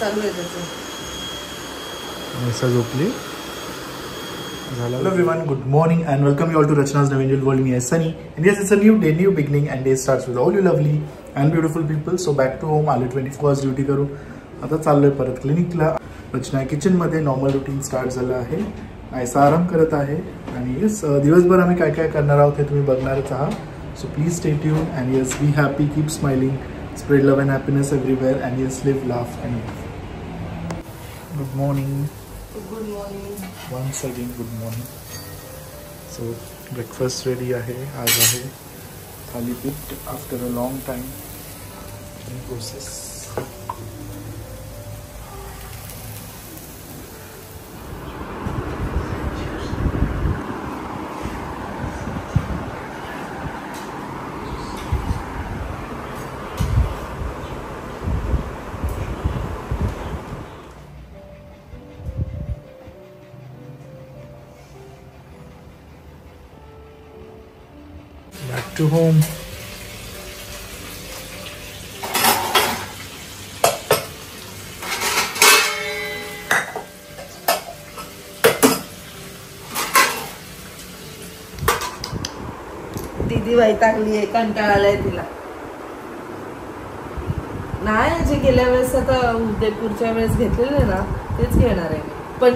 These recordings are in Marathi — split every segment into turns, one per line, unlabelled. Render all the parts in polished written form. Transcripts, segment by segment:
चालू आहे त्याचं.
ऐसा झोपली. Hello everyone, good morning and welcome you all to Rachna's Navangel World. Me is Sunny and yes, it's a new day, new beginning and day starts with all you lovely and beautiful people. So back to home, आले 24 hours ड्युटी करू. आता चाललोय परत क्लिनिकला. रचना किचन मध्ये नॉर्मल रुटीन स्टार्ट झालं आहे. ऐसा आराम करत आहे आणि यस दिवसभर आम्ही काय काय करणार आहोत हे तुम्ही बघणारच आहात. So please stay tune and yes, be happy, keep smiling, spread love and happiness everywhere and yes, live, laugh and good morning.
Good morning.
Once again, good morning. So breakfast ready आहे. आज आहे thalipeeth after a long time in process. Back to home.
दीदी वैतागली आहे, कंटाळा आलाय तिला. नाही जे गेल्या वेळेस आता उदयपूरच्या वेळेस घेतलेले ना तेच घेणार आहे. पण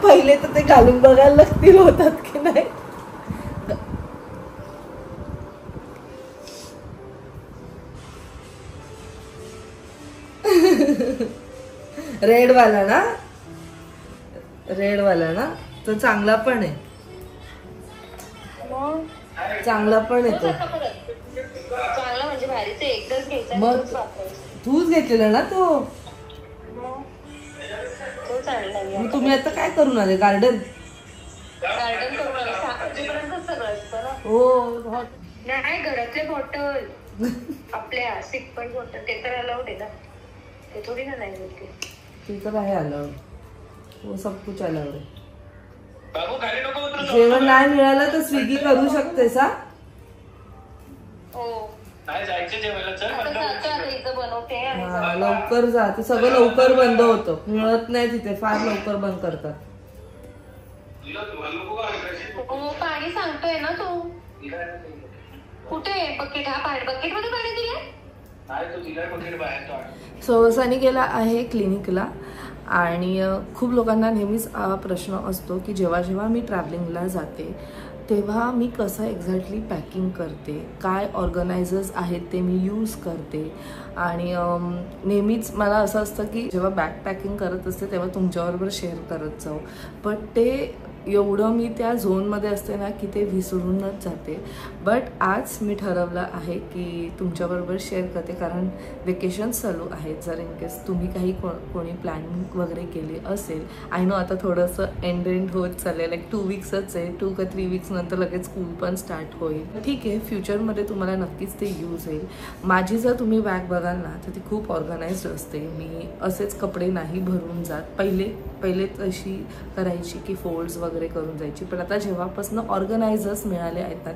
पहिले तर ते घालून बघायला लागतील होतात की नाही. रेड वाला ना तो चांगला पण आहे. चांगला पण आहे तो.
चांगला म्हणजे भारीच आहे. एकदाच घ्यायचा
मग तूच घेतलेला ना तो.
तो चांगला आहे.
मग तुम्ही आता काय करून आले? गार्डन
करून आले. 7 वाजेपर्यंत सगळं असतं ना.
हो.
नाही घरातले बॉटल आपल्या सिक्पल बॉटल ते तर अलाउड आहे ना. ते थोडी ना नाही बोलते.
ते तर आहे अलाउड. वो सब कुछ अलाउड आहे. जेवण नाही मिळालं तर स्विगी करू शकतेस. हा लवकर जा. ते सगळं लवकर बंद होतं. मिळत नाही तिथे. फार लवकर बंद करतात.
पाणी सांगतोय ना तू. कुठे बकेट? हा बकेट मध्ये पाणी दिलंय.
सो सनी गेला आहे क्लिनिकला आणि खूप लोकांना नेहमीच हा प्रश्न असतो की जेव्हा जेव्हा मी ट्रॅव्हलिंगला जाते तेव्हा मी कसं एक्झॅक्टली पॅकिंग करते, काय ऑर्गनायझर्स आहेत ते मी यूज करते. आणि नेहमीच मला असं असतं की जेव्हा बॅग पॅकिंग करत असते तेव्हा तुमच्याबरोबर शेअर करत जाऊ. बट ते एवढं मी त्या झोनमध्ये असते ना की ते विसरूनच जाते. बट आज मी ठरवलं आहे की तुमच्याबरोबर शेअर करते कारण वेकेशन्स चालू आहेत. जर इन केस तुम्ही काही कोणी प्लॅनिंग वगैरे केली असेल. आय नो आता थोडंसं एंड होत चाललं लाईक 2 वीक्सच आहे. 2 का 3 वीक्स नंतर लगेच स्कूल पण स्टार्ट होईल. ठीक आहे, फ्युचरमध्ये तुम्हाला नक्कीच ते यूज होईल. माझी जर तुम्ही बॅग बघाल ना तर ती खूप ऑर्गनाइज्ड असते. मी असेच कपडे नाही भरून जात. पहिले तशी करायची की फोल्ड्स वगैरे करून जायची. पण आता जेव्हापासून ऑर्गनायझर्स मिळाले आहेत ना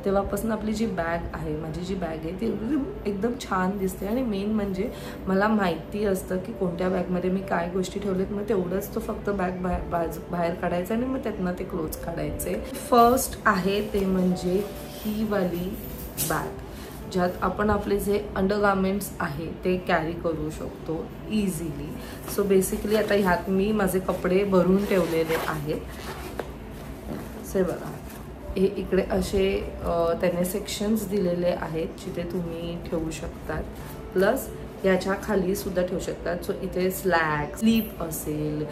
तेव्हापासून आपली जी बॅग आहे, माझी जी बॅग आहे ती एकदम छान दिसते. आणि मेन म्हणजे मला माहिती असतं की कोणत्या बॅगमध्ये मी काय गोष्टी ठेवल्यात. मग तेवढंच तो फक्त बॅग बाहेर काढायचा आणि मग त्यातनं ते क्लोज काढायचे. फर्स्ट आहे ते म्हणजे ही वाली बॅग ज्यात आपण आपले जे अंडरगार्मेंट्स आहे ते कॅरी करू शकतो इझिली. सो बेसिकली आता ह्यात मी माझे कपडे भरून ठेवलेले आहेत. से बघा हे इकडे असे त्याने सेक्शन्स दिलेले आहेत जिथे तुम्ही ठेवू शकतात. प्लस याच्या खाली सुद्धा ठेवू शकतात. सो इथे स्लॅक स्लीप असेल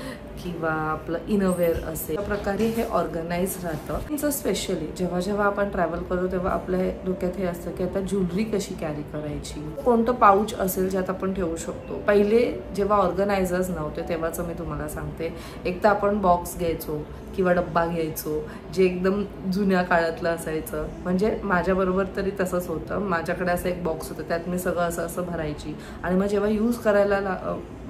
किंवा आपलं इनरवेअर असेल या प्रकारे हे ऑर्गनाइज राहतं. स्पेशली जेव्हा जेव्हा आपण ट्रॅव्हल करतो तेव्हा आपल्या डोक्यात हे असतं की आता ज्वेलरी कशी कॅरी करायची, कोणतं पाऊच असेल ज्यात आपण ठेवू शकतो. पहिले जेव्हा ऑर्गनायझर्स नव्हते तेव्हाचं मी तुम्हाला सांगते. एक तर आपण बॉक्स घ्यायचो किंवा डब्बा घ्यायचो जे एकदम जुन्या काळातलं असायचं. म्हणजे माझ्याबरोबर तरी तसंच होतं. माझ्याकडे असं एक बॉक्स होतं त्यात मी सगळं असं भरायची आणि मग जेव्हा यूज करायला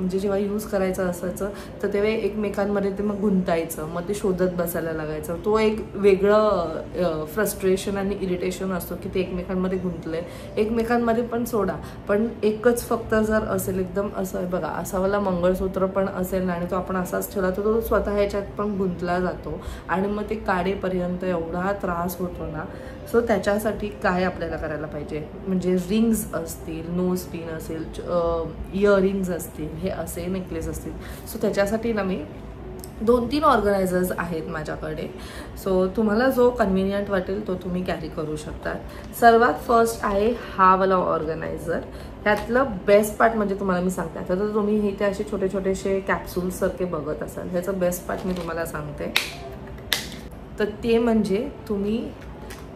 म्हणजे जेव्हा यूज करायचं असायचं तर तेव्हा एकमेकांमध्ये ते मग गुंतायचं, मग ते शोधत बसायला लागायचं. तो एक वेगळं फ्रस्ट्रेशन आणि इरिटेशन असतो की ते एकमेकांमध्ये गुंतलंय. एकमेकांमध्ये पण सोडा, पण एकच फक्त जर असेल एकदम असं बघा असावाला मंगळसूत्र पण असेल आणि तो आपण असाच ठेवला तर तो स्वतः ह्याच्यात पण गुंतला जातो आणि मग ते काढेपर्यंत एवढा त्रास होतो ना. सो त्याच्यासाठी काय आपल्याला करायला पाहिजे, म्हणजे रिंग्स असतील, नोज पिन असेल, इयरिंग्स असतील, हे असे नेकलेस असतील. सो त्याच्यासाठी ना मी 2-3 ऑर्गनायझर्स आहेत माझ्याकडे. सो तुम्हाला जो कन्व्हिनियंट वाटेल तो तुम्ही कॅरी करू शकता. सर्वात फर्स्ट आहे हा वाला ऑर्गनायझर. ह्यातलं बेस्ट पार्ट म्हणजे तुम्हाला मी सांगते, आता तर तुम्ही हे ते असे छोटे छोटेसे कॅप्सूल्ससारखे बघत असाल, ह्याचं बेस्ट पार्ट मी तुम्हाला सांगते. तर ते म्हणजे तुम्ही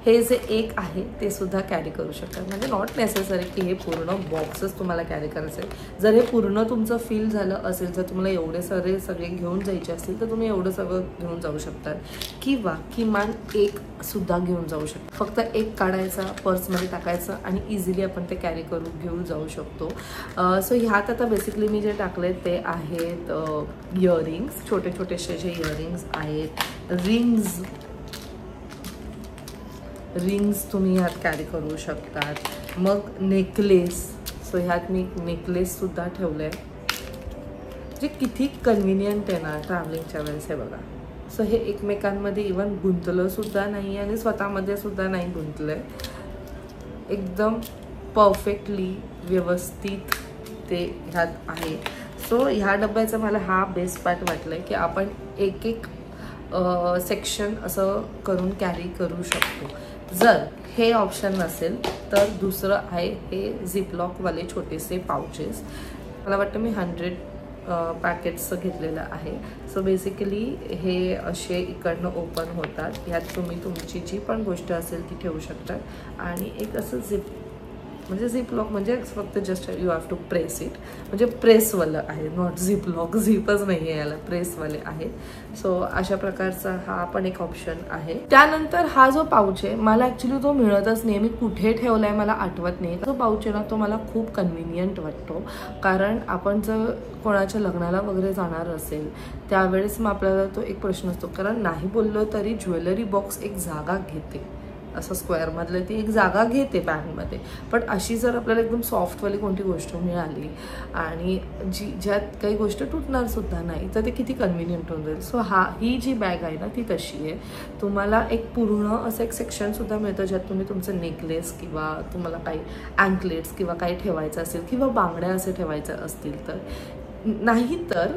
हे जे एक आहे ते सुद्धा कॅरी करू शकता. म्हणजे नॉट नेसेसरी की हे पूर्ण बॉक्सच तुम्हाला कॅरी करायचं आहे. जर हे पूर्ण तुमचं फील झालं असेल, जर तुम्हाला एवढे सगळे घेऊन जायचे असतील तर तुम्ही एवढं सगळं घेऊन जाऊ शकता, किंवा किमान एक सुद्धा घेऊन जाऊ शकता. फक्त एक काढायचा, पर्समध्ये टाकायचं आणि इझिली आपण ते कॅरी करून घेऊन जाऊ शकतो. सो ह्यात आता बेसिकली मी जे टाकले ते आहेत इयरिंग्स, छोटे छोटेसे जे इयरिंग्स आहेत, रिंग्स तुम्ही ह्यात कॅरी करू शकतात. मग नेकलेस, सो ह्यात मी नेकलेससुद्धा ठेवलं आहे, जे किती कन्व्हिनियंट आहे ना ट्रॅव्हलिंगच्या वेळेस. हे बघा, सो हे एकमेकांमध्ये इवन गुंतलंसुद्धा नाही आणि स्वतःमध्ये सुद्धा नाही गुंतलं आहे. एकदम परफेक्टली व्यवस्थित ते ह्यात आहे. सो ह्या डब्याचा मला हा बेस्ट पार्ट वाटलं आहे की आपण एक एक सेक्शन असं करून कॅरी करू शकतो. जर हे ऑप्शन नसेल तर दुसरं आहे हे झिपलॉकवाले छोटेसे पाउचेस. मला वाटतं मी 100 पॅकेट्सचं घेतलेलं आहे. सो बेसिकली हे असे इकडनं ओपन होतात. ह्यात तुम्ही तुमची जी पण गोष्ट असेल ती ठेवू शकता. आणि एक असं झिपलॉक म्हणजे फक्त just you have to press it, म्हणजे प्रेसवालं आहे, नॉट झिपलॉक. झिपच नाही आहे याला, प्रेसवाले आहेत. सो अशा प्रकारचा हा पण एक ऑप्शन आहे. त्यानंतर हा जो पाऊच आहे मला ॲक्च्युली तो मिळतच नाही, मी कुठे ठेवला आहे मला आठवत नाही. जो पाऊच आहे ना तो मला खूप कन्व्हिनियंट वाटतो, कारण आपण जर कोणाच्या लग्नाला वगैरे जाणार असेल त्यावेळेस मग आपल्याला तो एक प्रश्न असतो, कारण नाही बोललो तरी ज्वेलरी बॉक्स एक जागा घेते, असं स्क्वेअरमधलं ती एक जागा घेते बॅगमध्ये. पण अशी जर आपल्याला एकदम सॉफ्टवाली कोणती गोष्ट मिळाली आणि ज्यात काही गोष्ट तुटणार सुद्धा नाही तर ते किती कन्व्हिनियंट होऊन जाईल. सो ही जी बॅग आहे ना ती तशी आहे. तुम्हाला एक पूर्ण असं एक सेक्शनसुद्धा मिळतं ज्यात तुम्ही तुमचं नेकलेस किंवा तुम्हाला काही अँकलेट्स किंवा काही ठेवायचं असेल किंवा बांगड्या असे ठेवायचं असतील तर. नाही तर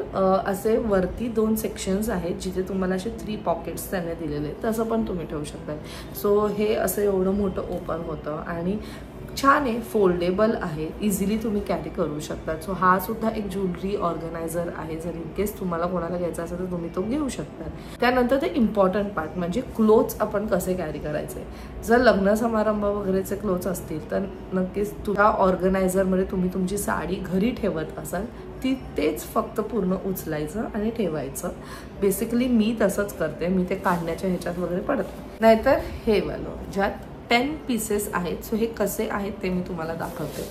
असे वरती 2 सेक्शन्स आहेत जिथे तुम्हाला असे 3 पॉकेट्स त्याने दिलेले आहेत, तसं पण तुम्ही ठेवू शकता. सो हे असं एवढं मोठं ओपन होतं आणि छान आहे, फोल्डेबल आहे, इझिली तुम्ही कॅरी करू शकता. सो हा सुद्धा एक ज्वेलरी ऑर्गनायझर आहे. जर इन केस तुम्हाला कोणाला घ्यायचा असेल तर तुम्ही तो घेऊ शकता. त्यानंतर ते इम्पॉर्टंट पार्ट म्हणजे क्लोथ्स आपण कसे कॅरी करायचे. जर लग्न समारंभ वगैरेचे क्लोथ्स असतील तर नक्कीच तुझ्या ऑर्गनायझरमध्ये तुम्ही तुमची साडी घरी ठेवत असाल तेच फक्त पूर्ण उचलायचं आणि ठेवायचं. बेसिकली मी तसंच करते, मी ते काढण्याच्या ह्याच्यात वगैरे पडत. नाहीतर हे वालं ज्यात 10 पीसेस आहेत. सो हे कसे आहेत ते मी तुम्हाला दाखवते.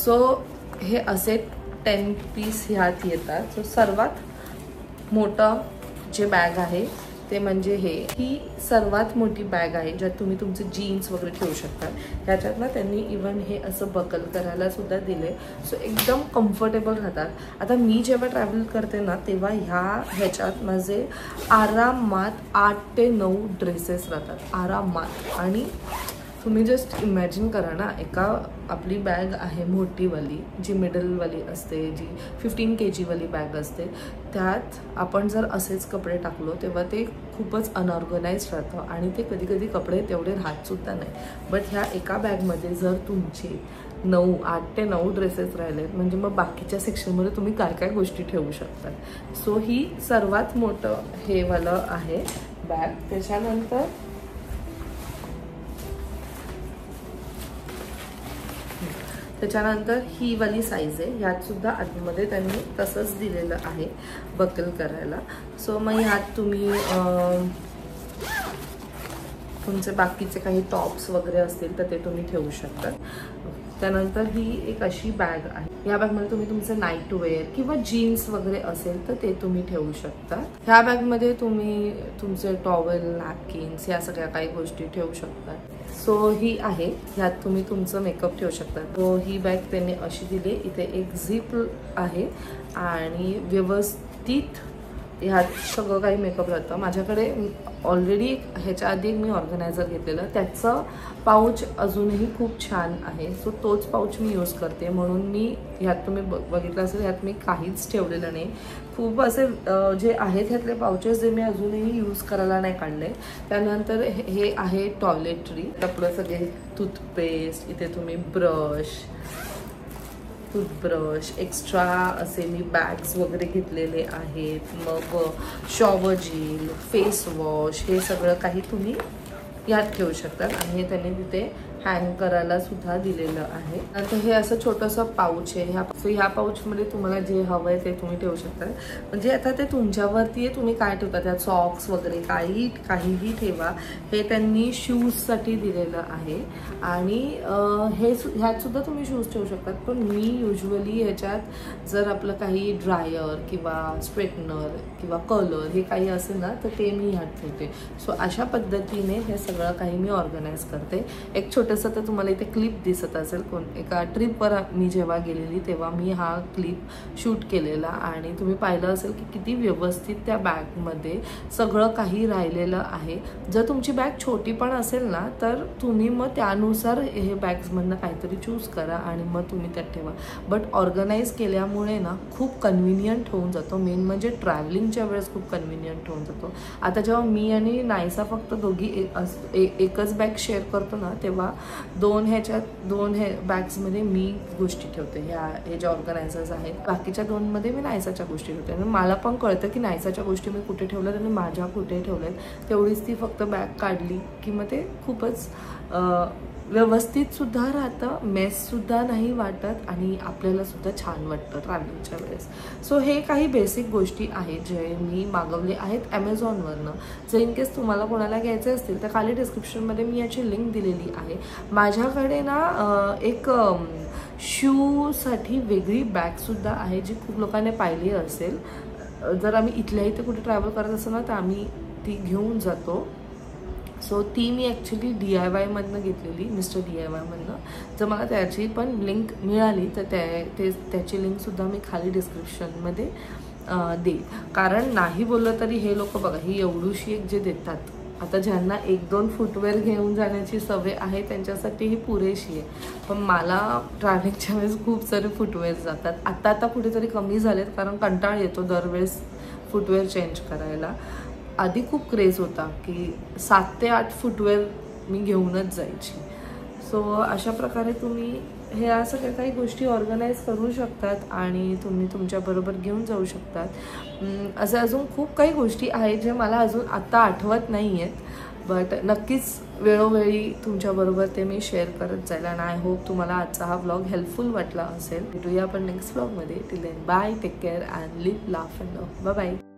सो हे असे 10 पीस ह्यात येतात. सो सर्वात मोठं जे बॅग आहे ते म्हणजे ही सर्वात मोठी बॅग आहे ज्यात तुम्ही तुमचे जीन्स वगैरे ठेवू शकता. ह्याच्यात ना त्यांनी इवन हे असं बकल करायला सुद्धा दिले. सो एकदम कम्फर्टेबल राहतात. आता मी जेव्हा ट्रॅव्हल करते ना तेव्हा ह्याच्यात माझे आरामात 8 ते 9 ड्रेसेस राहतात आरामात. आणि तुम्ही जस्ट इमॅजिन करा ना, आपली बॅग आहे मोठीवाली जी मिडलवाली असते, जी 15 kg वाली बॅग असते, त्यात आपण जर असेच कपडे टाकलो तेव्हा ते खूपच अनऑर्गनाइज्ड राहतं आणि ते कधी कधी कपडे तेवढे राहतसुद्धा नाही. बट ह्या एका बॅगमध्ये जर तुमचे 8 ते 9 ड्रेसेस राहिले म्हणजे मग बाकीच्या सेक्शनमध्ये तुम्ही काय काय गोष्टी ठेवू शकता. सो ही सर्वात मोठं हे वालं आहे बॅग. त्याच्यानंतर ही वाली साईज आहे. ह्यात सुद्धा आतमध्ये त्यांनी तसंच दिलेलं आहे बकल करायला. सो मग ह्यात तुम्ही तुमचे बाकीचे काही टॉप्स वगैरे असतील तर ते तुम्ही ठेवू शकता. त्यानंतर ही एक अशी बॅग आहे. ह्या बॅगमध्ये तुम्ही तुमचं नाईट वेअर किंवा जीन्स वगैरे असेल तर ते तुम्ही ठेवू शकता. ह्या बॅगमध्ये तुम्ही तुमचे टॉवेल, नॅपकिन्स या सगळ्या काही गोष्टी ठेवू शकता. सो ही आहे, ह्यात तुम्ही तुमचं मेकअप ठेवू शकता. सो ही बॅग त्यांनी अशी दिली. इथे एक झिप आहे आणि व्यवस्थित ह्यात सगळं काही मेकअप राहतं. माझ्याकडे ऑलरेडी ह्याच्या आधी मी ऑर्गनायझर घेतलेलं, त्याचं पाऊच अजूनही खूप छान आहे. सो तोच पाऊच मी यूज करते. म्हणून मी ह्यात तुम्ही बघितलं असेल ह्यात मी काहीच ठेवलेलं नाही. खूप असे जे आहेत ह्यातले पाउचेस जे मी अजूनही यूज करायला नाही काढले. त्यानंतर हे आहे टॉयलेटरी. आपलं सगळे टूथपेस्ट, इथे तुम्ही टूथब्रश, एक्स्ट्रा असे मी बॅग्स वगैरे घेतलेले आहेत. मग शॉवर जेल, फेस वॉश, हे सगळं काही तुम्ही यात ठेवू शकतात. आणि हे त्यांनी तिथे हँग करायला सुद्धा दिलेलं आहे. नंतर हे असं छोटंसं पाऊच आहे. ह्या पाऊचमध्ये तुम्हाला जे हवं आहे ते तुम्ही ठेवू शकता. म्हणजे आता ते तुमच्यावरती आहे, तुम्ही काय ठेवता. त्यात सॉक्स वगैरे काहीही ठेवा. हे त्यांनी शूजसाठी दिलेलं आहे. आणि ह्यात सुद्धा तुम्ही शूज ठेवू शकतात. पण मी युजली ह्याच्यात जर आपलं काही ड्रायर किंवा स्ट्रेटनर किंवा कलर हे काही असेल ना तर ते मी ह्यात ठेवते. सो अशा पद्धतीने हे सगळं काही मी ऑर्गनाईज करते. एक छोटंसं तर तुम्हाला इथे क्लिप दिसत असेल. एका ट्रिपवर मी जेव्हा गेलेली तेव्हा मी हा क्लिप शूट केलेला आणि तुम्ही पाहिलं असेल की किती व्यवस्थित त्या बॅगमध्ये सगळं काही राहिलेलं आहे. जर तुमची बॅग छोटी पण असेल ना तर तुम्ही मग त्यानुसार हे बॅग्समधनं काहीतरी चूज करा आणि मग तुम्ही त्यात ठेवा. बट ऑर्गनाईज केल्यामुळे ना खूप कन्व्हिनियंट होऊन जातो. मेन म्हणजे ट्रॅव्हलिंगच्या वेळेस खूप कन्व्हिनियंट होऊन जातो. आता जेव्हा मी आणि नायसा फक्त दोघी एकच बॅग शेअर करतो ना तेव्हा दोन बॅग्समध्ये मी गोष्टी ठेवते. हे जे ऑर्गनायझर्स आहेत, बाकीच्या 2मध्ये मी नायसाच्या गोष्टी ठेवते. आणि मला पण कळतं की नायसाच्या गोष्टी मी कुठे ठेवल्यात आणि माझ्या कुठे ठेवल्यात. तेवढीच ती फक्त बॅग काढली की मग ते खूपच व्यवस्थित सुद्धा राहतं, मेससुद्धा नाही वाटत आणि आपल्याला सुद्धा छान वाटतं ट्रॅव्हलिंगच्या वेळेस. सो हे काही बेसिक गोष्टी आहेत जे मी मागवले आहेत ॲमेझॉनवरनं. जर इन केस तुम्हाला कोणाला घ्यायचे असतील तर खाली डिस्क्रिप्शनमध्ये मी याची लिंक दिलेली आहे. माझ्याकडे ना एक शूसाठी वेगळी बॅगसुद्धा आहे जी खूप लोकांनी पाहिली असेल. जर आम्ही इथल्या इथे कुठे ट्रॅव्हल करत असतो ना तर आम्ही ती घेऊन जातो. सो ती मी ॲक्च्युली DIYमधनं घेतलेली, मिस्टर DIYमधनं. जर मला त्याची पण लिंक मिळाली तर त्याची लिंकसुद्धा मी खाली डिस्क्रिप्शनमध्ये देईल. कारण नाही बोललं तरी हे लोक बघा ही एवढीशी एक जे देतात, आता ज्यांना 1-2 फुटवेअर घेऊन जाण्याची सवय आहे त्यांच्यासाठी ही पुरेशी आहे. पण मला ट्रॅव्हलिंगच्या वेळेस खूप सारे फुटवेअर जातात. आता कुठेतरी कमी झालेत कारण कंटाळ येतो दरवेळेस फुटवेअर चेंज करायला. आधी खूप क्रेज होता की 7 ते 8 फुटवेअर मी घेऊनच जायची. सो अशा प्रकारे तुम्ही हे सगळ्या काही गोष्टी ऑर्गनाईज करू शकतात आणि तुम्ही तुमच्याबरोबर घेऊन जाऊ शकतात. असं अजून खूप काही गोष्टी आहेत जे मला अजून आत्ता आठवत नाही आहेत. बट नक्कीच वेळोवेळी तुमच्याबरोबर ते मी शेअर करत जाईल. आणि आय होप तुम्हाला आजचा हा व्लॉग हेल्पफुल वाटला असेल. भेटूया आपण नेक्स्ट व्लॉगमध्ये. Till then bye, take care and live, laugh and love. Bye bye.